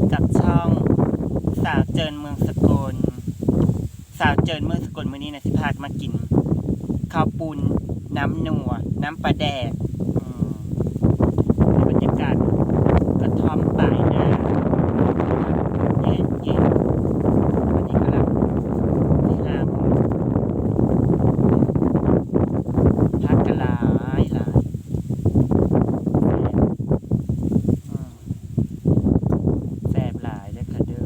บกับช่องสาวเจินเมืองสกลสาวเจินเมืองสกลมื้อนี้นะสิพามากินข้าวปุ้นน้ำนัวน้ำปลาแดกบรรยากาศกระท่อมปลายนาเย็นๆวันนี้กำลังที่5 โมงพักกันหลายแซ่บหลายเลยค่ะเด้อ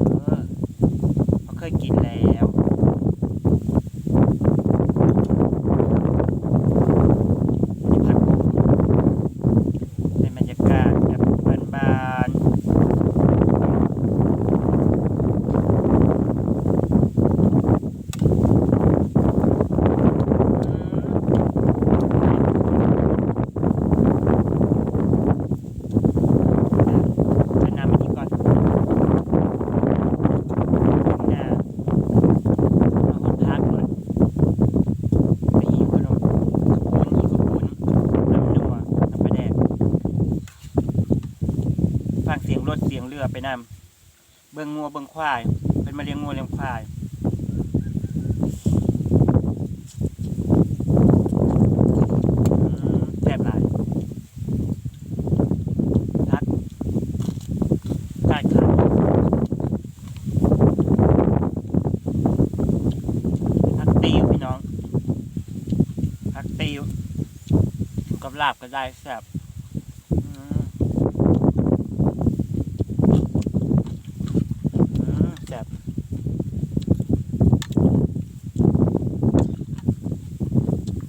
เขาเคยกินแล้วที่ผักบุ้งในบรรยากาศแบบบ้านๆฟังเสียงรถเสียงเรือไปนำเบิ่งงัวเบิ่งควายเป็นมาเลี้ยงงัวเลี้ยงควายแซ่บหลายพักใต้ขาพักติวพี่น้องพักติวกับลาบก็ได้แซ่บ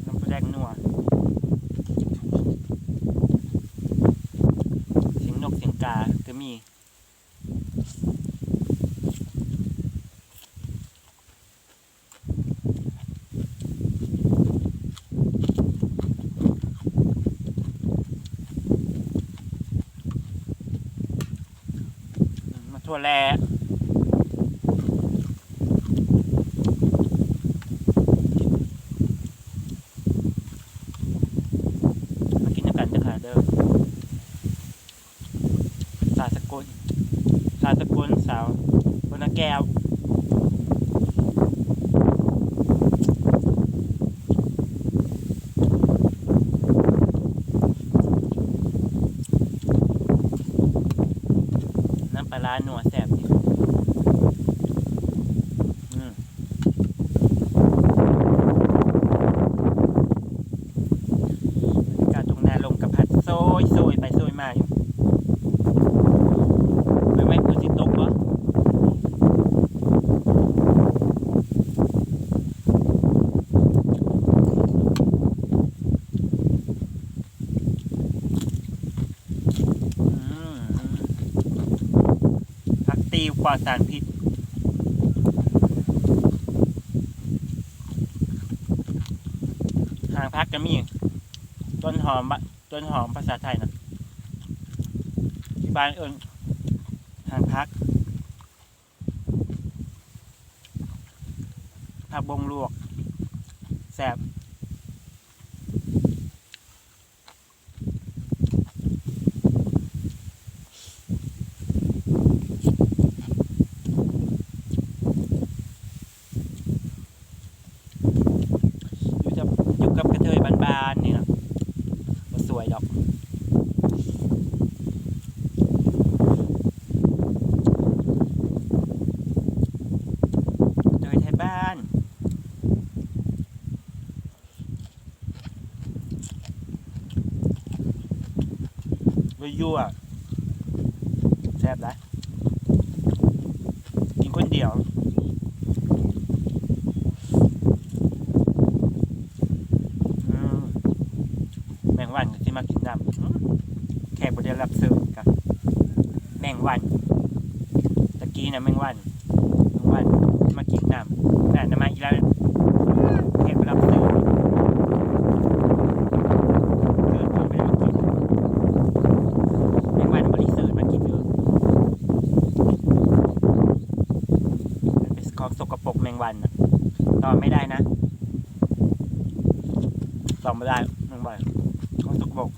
น้ำปลาแดกนัวเสียงนกเสียงกาก็มีมาทั่วแลเด้อสาวสกุลสาวคนละแก้วน้ำปลาร้าหนัวแซ่บนี่โซยไปโซยมาอยู่ไม่คือสิตกวะผักตีปลอดสารพิษหางพักจะมีต้นหอมภาษาไทยนะที่บ้านเอิญหางพักบงลวกแซ่บอยู่กับกระเทยบ้านๆนี่นะสวยดอกโดยไทยบ้านยั่วแซ่บได้กินคนเดียวแมงวันที่มากินน้ำแขกบริรับเสิร์ฟกับแมงวันตะกี้นะแมงวันมากินน้ำแต่น้ำมาอีกแล้วแขกบริรับเสิร์ฟคนไม่ได้มากินแมงวันบริเสิร์ฟมากินเยอะเป็นของสกปรกแมงวันตอนไม่ได้นะตอนไม่ได้แมงวันของสกปรก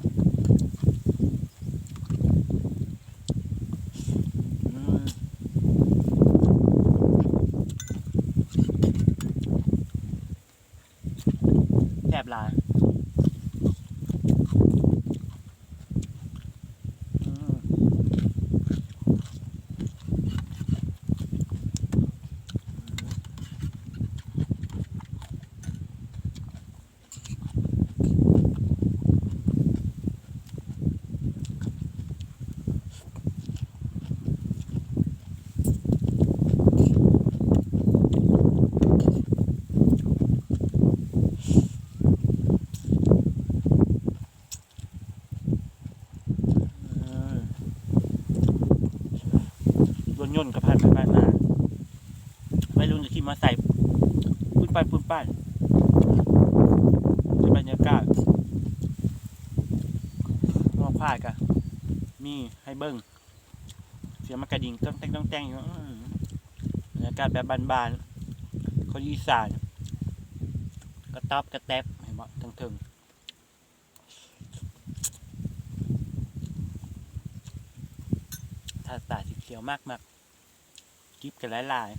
อ ยนต์กับผ่านไปผ่านมาวัยรุ่นจะขี่มอไซค์ปุ้นป้านในบรรยากาศมองควายกะมีให้เบิ้งเสียงมากระดิ่งต้องแต่งอยู่บรรยากาศแบบบานๆคนอีสานกระต๊อบกระแตบเห็นไหมถึงถ้าตาสีเขียวมากกิ๊บกันหลาย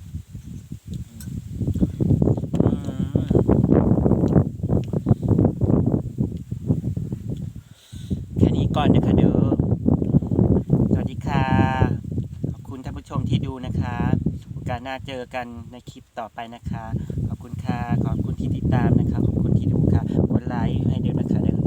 แค่นี้ก่อนนะคะเด้อสวัสดีค่ะขอบคุณท่านผู้ชมที่ดูนะคะโอกาสหน้าเจอกันในคลิปต่อไปนะคะขอบคุณค่ะขอบคุณที่ติดตามนะคะขอบคุณที่ดูค่ะกดไลค์ให้เด้อนะคะ